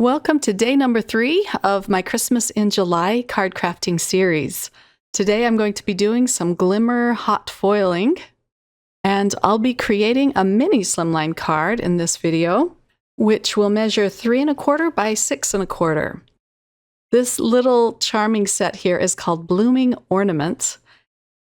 Welcome to day number 3 of my Christmas in July card crafting series. Today I'm going to be doing some glimmer hot foiling, and I'll be creating a mini slimline card in this video, which will measure 3 1/4 by 6 1/4. This little charming set here is called Blooming Ornament,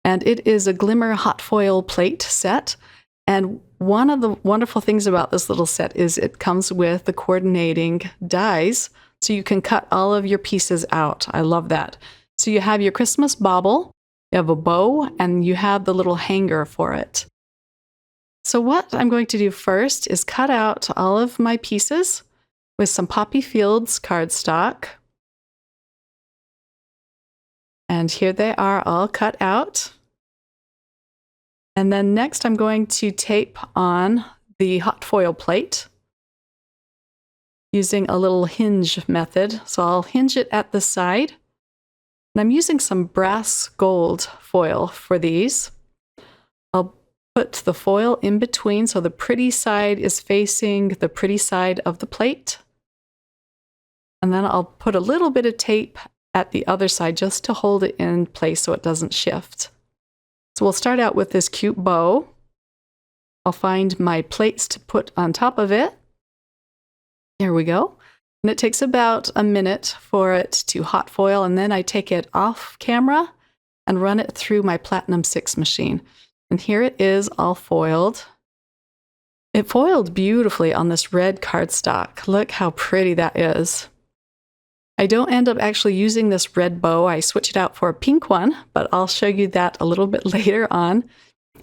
and it is a glimmer hot foil plate set. And one of the wonderful things about this little set is it comes with the coordinating dies, so you can cut all of your pieces out. I love that. So you have your Christmas bauble, you have a bow, and you have the little hanger for it. So what I'm going to do first is cut out all of my pieces with some Poppy Fields cardstock. And here they are all cut out. And then next I'm going to tape on the hot foil plate using a little hinge method. So I'll hinge it at the side. And I'm using some brass gold foil for these. I'll put the foil in between so the pretty side is facing the pretty side of the plate. And then I'll put a little bit of tape at the other side just to hold it in place so it doesn't shift. So we'll start out with this cute bow. I'll find my plates to put on top of it. There we go. And it takes about a minute for it to hot foil, and then I take it off camera and run it through my Platinum 6 machine. And here it is all foiled. It foiled beautifully on this red cardstock. Look how pretty that is. I don't end up actually using this red bow. I switch it out for a pink one, but I'll show you that a little bit later on.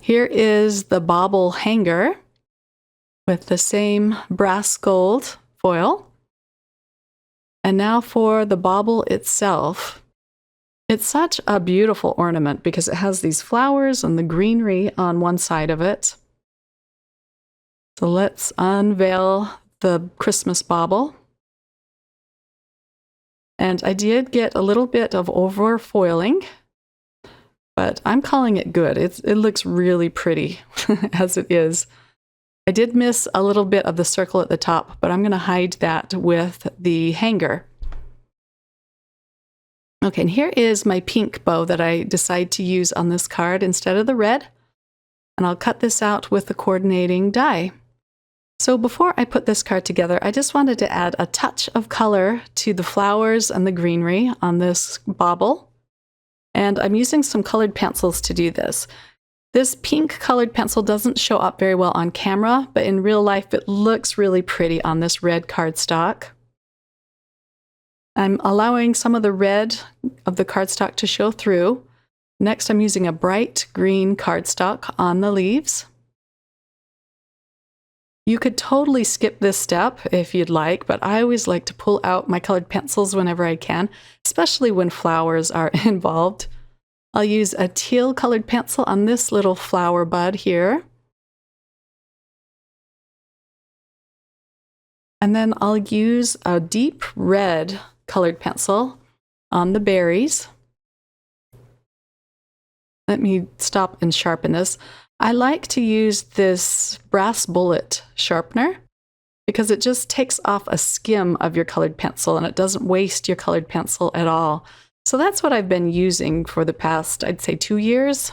Here is the bauble hanger with the same brass gold foil. And now for the bauble itself. It's such a beautiful ornament because it has these flowers and the greenery on one side of it. So let's unveil the Christmas bauble. And I did get a little bit of over foiling, but I'm calling it good. It looks really pretty as it is. I did miss a little bit of the circle at the top, but I'm going to hide that with the hanger. Okay, and here is my pink bow that I decide to use on this card instead of the red. And I'll cut this out with the coordinating die. So before I put this card together, I just wanted to add a touch of color to the flowers and the greenery on this bauble. And I'm using some colored pencils to do this. This pink colored pencil doesn't show up very well on camera, but in real life it looks really pretty on this red cardstock. I'm allowing some of the red of the cardstock to show through. Next, I'm using a bright green cardstock on the leaves. You could totally skip this step if you'd like, but I always like to pull out my colored pencils whenever I can, especially when flowers are involved. I'll use a teal colored pencil on this little flower bud here. And then I'll use a deep red colored pencil on the berries. Let me stop and sharpen this. I like to use this brass bullet sharpener because it just takes off a skim of your colored pencil and it doesn't waste your colored pencil at all. So that's what I've been using for the past, I'd say 2 years.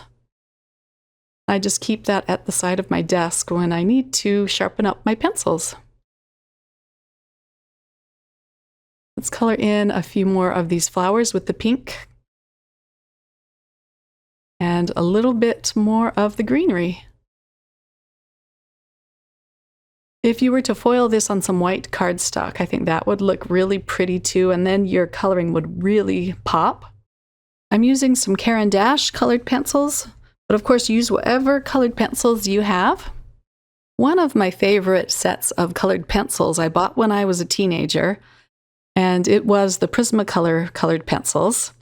I just keep that at the side of my desk when I need to sharpen up my pencils. Let's color in a few more of these flowers with the pink. And a little bit more of the greenery. If you were to foil this on some white cardstock, I think that would look really pretty too, and then your coloring would really pop. I'm using some Caran d'Ache colored pencils, but of course use whatever colored pencils you have. One of my favorite sets of colored pencils I bought when I was a teenager, and it was the Prismacolor colored pencils.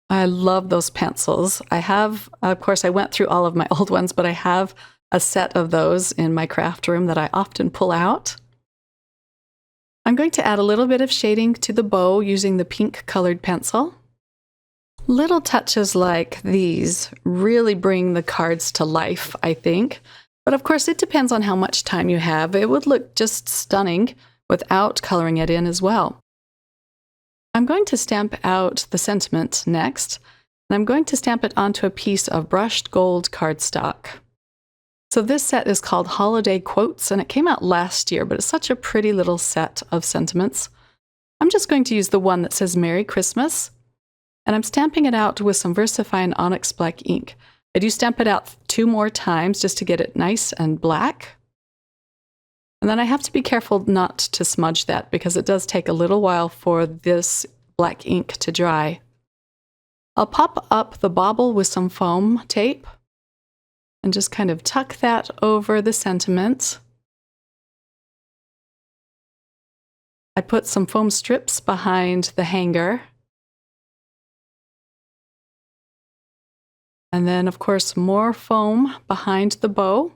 I love those pencils. I have, of course, I went through all of my old ones, but I have a set of those in my craft room that I often pull out. I'm going to add a little bit of shading to the bow using the pink colored pencil. Little touches like these really bring the cards to life, I think. But of course, it depends on how much time you have. It would look just stunning without coloring it in as well. I'm going to stamp out the sentiment next, and I'm going to stamp it onto a piece of brushed gold cardstock. So this set is called Holiday Quotes, and it came out last year, but it's such a pretty little set of sentiments. I'm just going to use the one that says Merry Christmas, and I'm stamping it out with some VersaFine Onyx Black ink. I do stamp it out 2 more times just to get it nice and black. And then I have to be careful not to smudge that because it does take a little while for this black ink to dry. I'll pop up the bauble with some foam tape and just kind of tuck that over the sentiment. I put some foam strips behind the hanger. And then, of course, more foam behind the bow.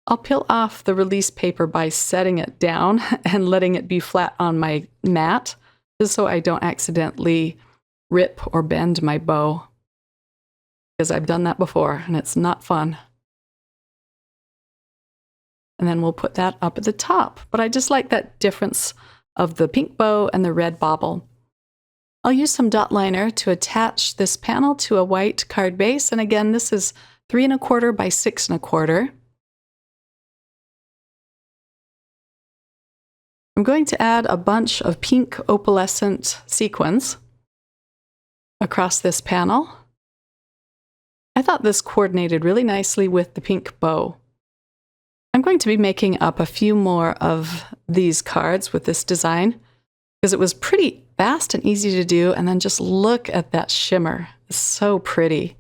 I'll peel off the release paper by setting it down and letting it be flat on my mat, just so I don't accidentally rip or bend my bow, because I've done that before and it's not fun. And then we'll put that up at the top, but I just like that difference of the pink bow and the red bauble. I'll use some dot liner to attach this panel to a white card base, and again, this is 3 1/4 by 6 1/4. I'm going to add a bunch of pink opalescent sequins across this panel. I thought this coordinated really nicely with the pink bow. I'm going to be making up a few more of these cards with this design because it was pretty fast and easy to do, and then just look at that shimmer. It's so pretty.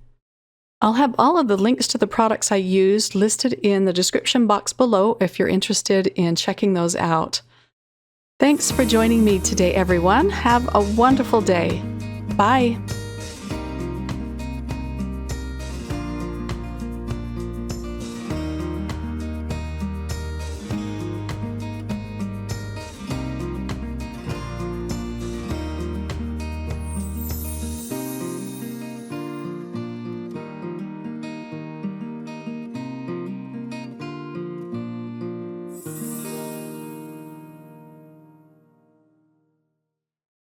I'll have all of the links to the products I used listed in the description box below if you're interested in checking those out. Thanks for joining me today, everyone. Have a wonderful day. Bye.